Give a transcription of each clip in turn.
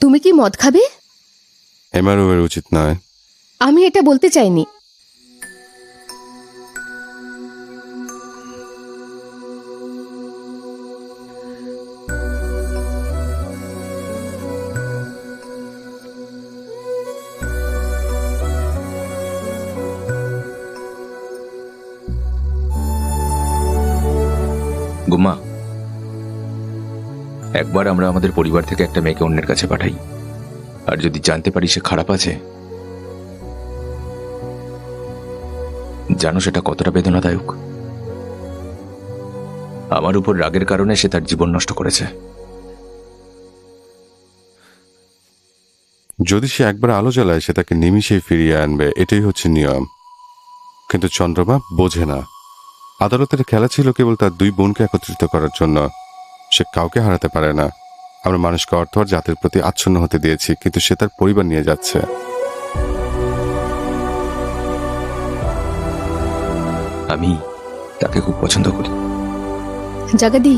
তুমি কি মদ খাবে? এমআরও উচিত নয়। আমি এটা বলতে চাইনি। গুম্মা, একবার আমরা আমাদের পরিবার থেকে একটা মেয়েকে অন্যের কাছে পাঠাই, আর যদি জানতে পারি সে খারাপ আছে, জানো সেটা কতটা বেদনাদায়ক। আমার উপর রাগের কারণে সে তার জীবন নষ্ট করেছে। যদি সে একবার আলো জ্বালায় সে তাকে নিমিষেই ফিরিয়ে আনবে, এটাই হচ্ছে নিয়ম। কিন্তু চন্দ্রমা বোঝে না। আদালতের খেলা ছিল কেবল তার দুই বোনকে একত্রিত করার জন্য। সে কাউকে হারাতে পারে না। আমরা মানুষকে অর্থ আর জাতির প্রতি আচ্ছন্ন হতে দিয়েছি, কিন্তু সে তার পরিবার নিয়ে যাচ্ছে। আমি তাকে খুব পছন্দ করি। জাগাদি,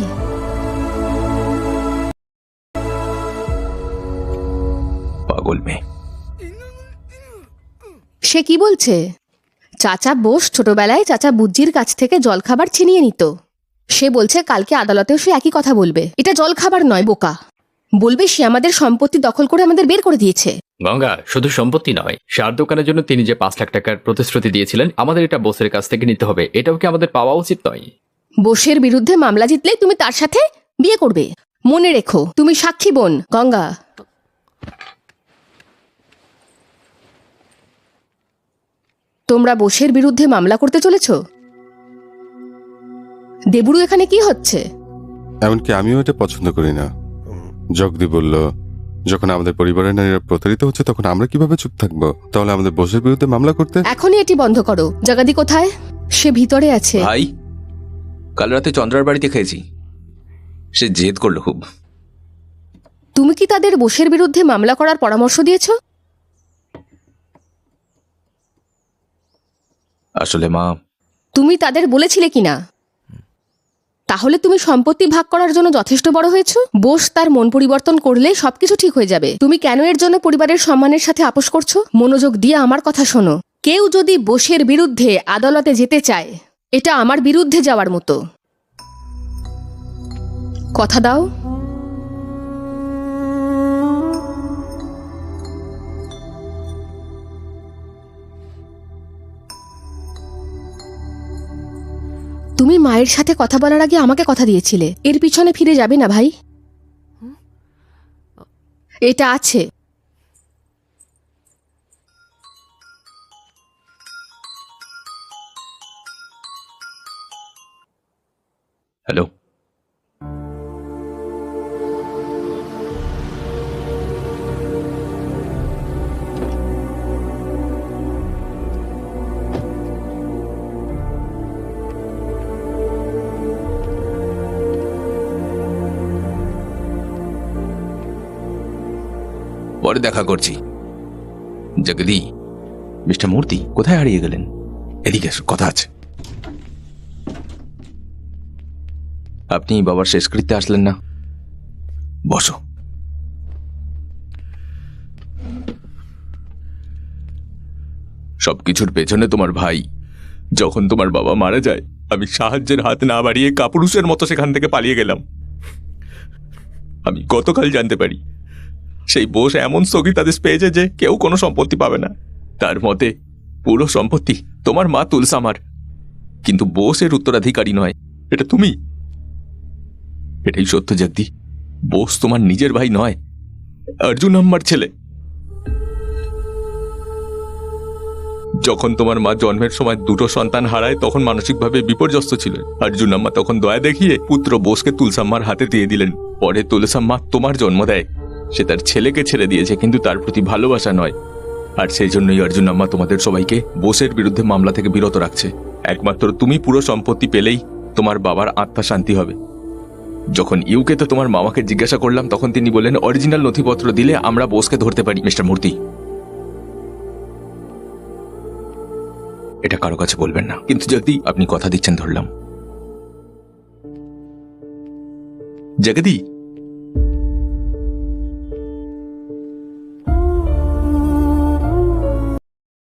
পাগল মেয়ে। সে কি বলছে? চাচা বোস ছোটবেলায় চাচা বুজ্জির কাছ থেকে জলখাবার ছিনিয়ে নিত। সে বলছে কালকে আদালতেও সে একই কথা বলবে। এটা জলখাবার নয়, বোকা। বলবে সে আমাদের সম্পত্তি দখল করে আমাদের বের করে দিয়েছে। গঙ্গা, শুধু সম্পত্তি নয়, সার দোকানের জন্য তিনি যে 5 লাখ টাকার প্রতিশ্রুতি দিয়েছিলেন, আমাদের এটা বোসের কাছ থেকে নিতে হবে। এটাও কি আমাদের পাওয়া উচিত নয়? বোসের বিরুদ্ধে মামলা জিতলে তুমি তার সাথে বিয়ে করবে। মনে রেখো, তুমি সাক্ষী বোন। গঙ্গা, তোমরা বোসের বিরুদ্ধে মামলা করতে চলেছ? দেবুড়ু, এখানে কি হচ্ছে? এমনকি আমিও এটা পছন্দ করি না। জগদি বলল, যখন আমাদের পরিবারের নারীরা প্রতারিত হচ্ছে তখন আমরা কিভাবে চুপ থাকবো? তাহলে আমাদের বোসের বিরুদ্ধে মামলা করতে? এখনই এটি বন্ধ করো। জাগাদি কোথায়? সে ভিতরে আছে। ভাই, কাল রাতে চন্দ্রার বাড়িতে খেয়েছি। সে জেদ করলো খুব। তুমি কি তাদের বোসের বিরুদ্ধে মামলা করার পরামর্শ দিয়েছ? আসলে মা, তুমি তাদের বলেছিলে কিনা? তাহলে তুমি সম্পত্তি ভাগ করার জন্য যথেষ্ট বড় হয়েছো। বোস তার মন পরিবর্তন করলে সবকিছু ঠিক হয়ে যাবে। তুমি কেন এর জন্য পরিবারের সম্মানের সাথে আপোষ করছো? মনোযোগ দিয়ে আমার কথা শোনো। কেউ যদি বোসের বিরুদ্ধে আদালতে যেতে চায়, এটা আমার বিরুদ্ধে যাওয়ার মতো। কথা দাও। তুমি মায়ের সাথে কথা বলার আগে আমাকে কথা দিয়েছিলে। এর পিছনে ফিরে যাবে না ভাই। এটা আছে। হ্যালো। পরে দেখা করছি। জগদি, মিস্টার মূর্তি কোথায় হারিয়ে গেলেন? এদিকে এসো, কথা আছে। আপনি বাবার শেষকৃত্যে আসলেন না? বসো। সবকিছুর পেছনে তোমার ভাই। যখন তোমার বাবা মারা যায়, আমি সাহায্যের হাত না বাড়িয়ে কাপুরুষের মতো সেখান থেকে পালিয়ে গেলাম। আমি গতকাল জানতে পারি সেই বোস এমন স্থগিতাদেশ পেয়েছে যে কেউ কোনো সম্পত্তি পাবে না। তার মতে পুরো সম্পত্তি তোমার মা তুলসামার, কিন্তু বোসের উত্তরাধিকারী নয়। এটা তুমি। এটাই সত্য জগদি। বোস তোমার নিজের ভাই নয়, অর্জুন আম্মার ছেলে। যখন তোমার মা জন্মের সময় 2টো সন্তান হারায় তখন মানসিকভাবে বিপর্যস্ত ছিলেন। অর্জুন আম্মা তখন দয়া দেখিয়ে পুত্র বোসকে তুলসাম্মার হাতে দিয়ে দিলেন। পরে তুলসাম্মা তোমার জন্ম দেয়। সে তার ছেলেকে ছেড়ে দিয়েছে, কিন্তু তার প্রতি ভালোবাসা নয়। আর সেই জন্যই অর্জুন আম্মা তোমাদের সবাইকে বোসের বিরুদ্ধে মামলা থেকে বিরত রাখছে। একমাত্র তুমি পুরো সম্পত্তি পেলেই তোমার বাবার আত্মা শান্তি হবে। যখন ইউকেতে তোমার মামাকে জিজ্ঞাসা করলাম তখন তিনি বললেন অরিজিনাল নথিপত্র দিলে আমরা বোসকে ধরতে পারি। মিস্টার মূর্তি, এটা কারো কাছে বলবেন না, কিন্তু যদি আপনি কথা দিচ্ছেন ধরলাম। জগদি,